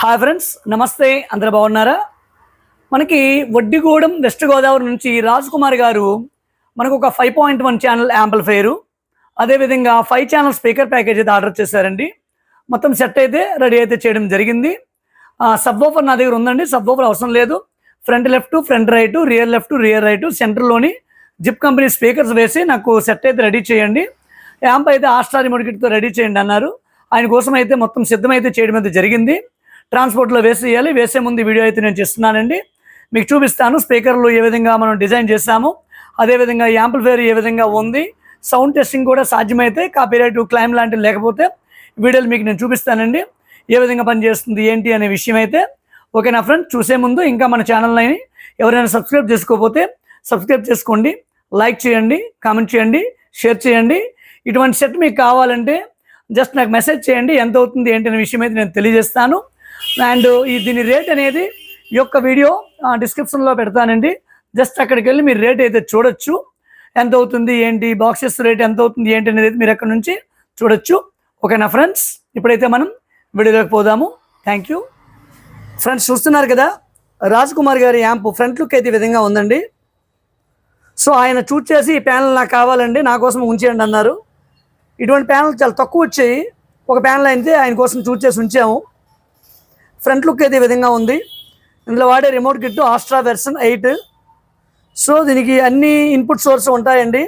Hi friends, నమస్తే. అందరూ బాగున్నారా? మనకి వడ్డిగూడెం వెస్ట్ గోదావరి నుంచి రాజ్ కుమార్ గారు మనకు ఒక 5.1 ఛానల్ యాంప్లిఫైయరు, అదేవిధంగా 5 ఛానల్ స్పీకర్ ప్యాకేజ్ అయితే ఆర్డర్ చేశారండి. మొత్తం సెట్ అయితే రెడీ అయితే చేయడం జరిగింది. సబ్ వూఫర్ నా దగ్గర ఉందండి. సబ్ వూఫర్ అవసరం లేదు. Front left, front right, rear left, rear right, సెంటర్లోని జిప్ కంపెనీ స్పీకర్స్ వేసి నాకు సెట్ అయితే రెడీ చేయండి. యాంప్ అయితే ఆస్ట్రా రిమోట్ కిట్తో రెడీ చేయండి అన్నారు. ఆయన కోసం అయితే మొత్తం సిద్ధమైతే చేయడం అయితే జరిగింది. ట్రాన్స్పోర్ట్లో వేసేయాలి. వేసే ముందు వీడియో అయితే నేను చేస్తున్నానండి. మీకు చూపిస్తాను స్పీకర్లు ఏ విధంగా మనం డిజైన్ చేస్తాము, అదేవిధంగా యాంప్లిఫైయర్ ఏ విధంగా ఉంది, సౌండ్ టెస్టింగ్ కూడా సాధ్యమైతే కాపీరైట్ క్లైమ్ లాంటివి లేకపోతే వీడియోలు మీకు నేను చూపిస్తానండి ఏ విధంగా పనిచేస్తుంది ఏంటి అనే విషయం అయితే. ఓకేనా ఫ్రెండ్స్? చూసే ముందు ఇంకా మన ఛానల్ని ఎవరైనా సబ్స్క్రైబ్ చేసుకోకపోతే సబ్స్క్రైబ్ చేసుకోండి, లైక్ చేయండి, కామెంట్ చేయండి, షేర్ చేయండి. ఇటువంటి సెట్ మీకు కావాలంటే జస్ట్ నాకు మెసేజ్ చేయండి. ఎంత అవుతుంది ఏంటి అనే విషయం అయితే నేను తెలియజేస్తాను. అండ్ దీని రేట్ అనేది ఈ యొక్క వీడియో డిస్క్రిప్షన్లో పెడతానండి. జస్ట్ అక్కడికి వెళ్ళి మీరు రేట్ అయితే చూడొచ్చు. ఎంత అవుతుంది ఏంటి, బాక్సెస్ రేట్ ఎంత అవుతుంది ఏంటి అనేది మీరు అక్కడ నుంచి చూడొచ్చు. ఓకేనా ఫ్రెండ్స్? ఇప్పుడైతే మనం వీడియోలోకి పోదాము. Thank you friends. చూస్తున్నారు కదా రాజ్ కుమార్ గారి యాంప్ ఫ్రంట్ లుక్ అయితే ఈ విధంగా ఉందండి. సో ఆయన చూస్ చేసి ఈ ప్యానల్ నాకు కావాలండి, నా కోసం ఉంచేయండి అన్నారు. ఇటువంటి ప్యానల్ చాలా తక్కువ వచ్చాయి. ఒక ప్యానల్ అయితే ఆయన కోసం చూస్ చేసి ఉంచాము. ఫ్రంట్ లుక్ అయితే ఈ విధంగా ఉంది. ఇందులో వాడే రిమోట్ కిట్ ఆస్ట్రా వెర్షన్ 8. సో దీనికి అన్ని ఇన్పుట్ సోర్స్ ఉంటాయండి.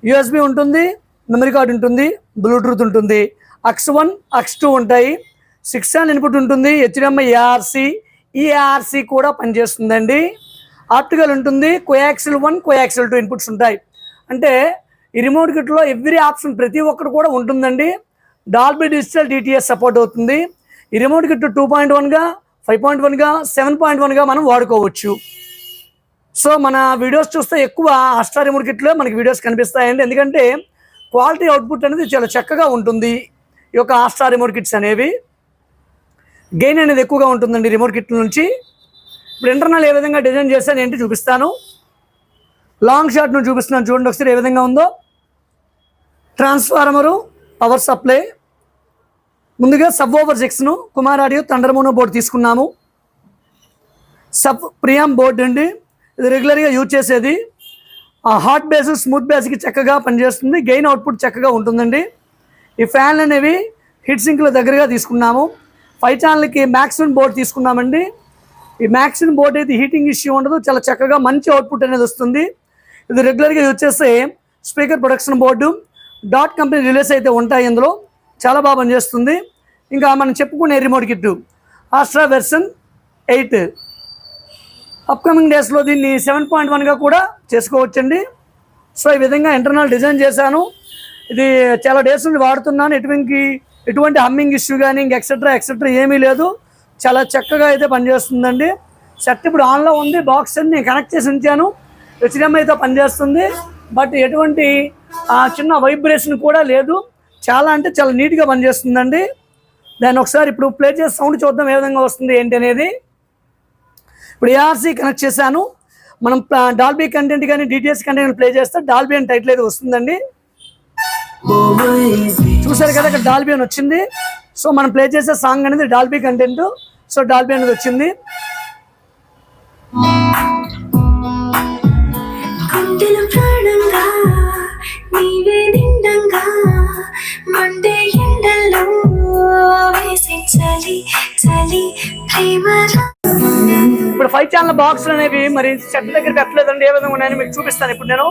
యూఎస్బి ఉంటుంది, మెమరీ కార్డ్ ఉంటుంది, బ్లూటూత్ ఉంటుంది, AUX1 AUX2 ఉంటాయి, 6 channel ఇన్పుట్ ఉంటుంది, HDMI EARC కూడా పనిచేస్తుందండి. ఆప్టికల్ ఉంటుంది, కోయాక్సిల్ 1 కోయాక్సిల్ 2 ఇన్పుట్స్ ఉంటాయి. అంటే ఈ రిమోట్ కిట్లో ఎవ్రీ ఆప్షన్ ప్రతి ఒక్కటి కూడా ఉంటుందండి. డాల్బీ డిజిటల్ DTS సపోర్ట్ అవుతుంది. ఈ రిమోట్ కిట్ 2.1గా, 5.1గా, 7.1గా మనం వాడుకోవచ్చు. సో మన వీడియోస్ చూస్తే ఎక్కువ ఆస్ట్రా రిమోట్ కిట్లో మనకి వీడియోస్ కనిపిస్తాయండి. ఎందుకంటే క్వాలిటీ అవుట్పుట్ అనేది చాలా చక్కగా ఉంటుంది. ఈ యొక్క ఆస్ట్రా రిమోట్ కిట్స్ అనేవి గెయిన్ అనేది ఎక్కువగా ఉంటుందండి రిమోట్ కిట్ల నుంచి. ఇప్పుడు ఇంటర్నల్ ఏ విధంగా డిజైన్ చేస్తాను ఏంటి చూపిస్తాను. లాంగ్ షాట్ నుంచి చూపిస్తున్నాను చూడండి ఒకసారి ఏ విధంగా ఉందో. ట్రాన్స్ఫార్మరు, పవర్ సప్లై, ముందుగా సబ్ ఓవర్ 6ను Kumar audio thunder mono board తీసుకున్నాము. సబ్ ప్రియామ్ బోర్డు అండి, ఇది రెగ్యులర్గా యూజ్ చేసేది. హాట్ బేస్, స్మూత్ బేస్కి చక్కగా పనిచేస్తుంది. గెయిన్ అవుట్పుట్ చక్కగా ఉంటుందండి. ఈ ఫ్యాన్లు అనేవి హీట్ సింక్ల దగ్గరగా తీసుకున్నాము. 5 ఛానల్కి మ్యాక్సిమం బోర్డు తీసుకున్నామండి. ఈ మ్యాక్సిమం బోర్డు అయితే హీటింగ్ ఇష్యూ ఉండదు, చాలా చక్కగా మంచి అవుట్పుట్ అనేది వస్తుంది. ఇది రెగ్యులర్గా యూజ్ చేస్తే speaker production board, dot company relays అయితే ఉంటాయి. ఇందులో చాలా బాగా పనిచేస్తుంది. ఇంకా మనం చెప్పుకునే రిమోట్ కిట్ ఆస్ట్రా వెర్షన్ 8. అప్కమింగ్ డేస్లో దీన్ని 7.1గా కూడా చేసుకోవచ్చండి. సో ఈ విధంగా ఇంటర్నల్ డిజైన్ చేశాను. ఇది చాలా డేస్ నుండి వాడుతున్నాను. ఎటువంటి హమ్మింగ్ ఇష్యూ కానీ ఇంక ఎక్సెట్రా ఏమీ లేదు. చాలా చక్కగా అయితే పనిచేస్తుందండి. సెట్ ఇప్పుడు ఆన్లో ఉంది. బాక్స్ అన్ని కనెక్ట్ చేసి ఉంచాను. HDMIతో పనిచేస్తుంది. బట్ ఎటువంటి చిన్న వైబ్రేషన్ కూడా లేదు. చాలా అంటే చాలా నీట్గా పనిచేస్తుందండి. దాన్ని ఒకసారి ఇప్పుడు ప్లే చేసి సౌండ్ చూద్దాం ఏ విధంగా వస్తుంది ఏంటి అనేది. ఇప్పుడు ARC కనెక్ట్ చేశాను. మనం డాల్బీ కంటెంట్ కానీ DTS కంటెంట్ ప్లే చేస్తే డాల్బీ అని టైటిల్ అయితే వస్తుందండి. చూసారు కదా ఇక్కడ డాల్బీ అని వచ్చింది. సో మనం ప్లే చేసే సాంగ్ అనేది డాల్బీ కంటెంట్. సో డాల్బీ అనేది వచ్చింది. ఇప్పుడు 5 ఛానల్ బాక్స్ అనేవి మరి సెట్ దగ్గర పెట్టలేదండి. ఏ విధంగా ఉన్నాయని మీకు చూపిస్తాను ఇప్పుడు నేను.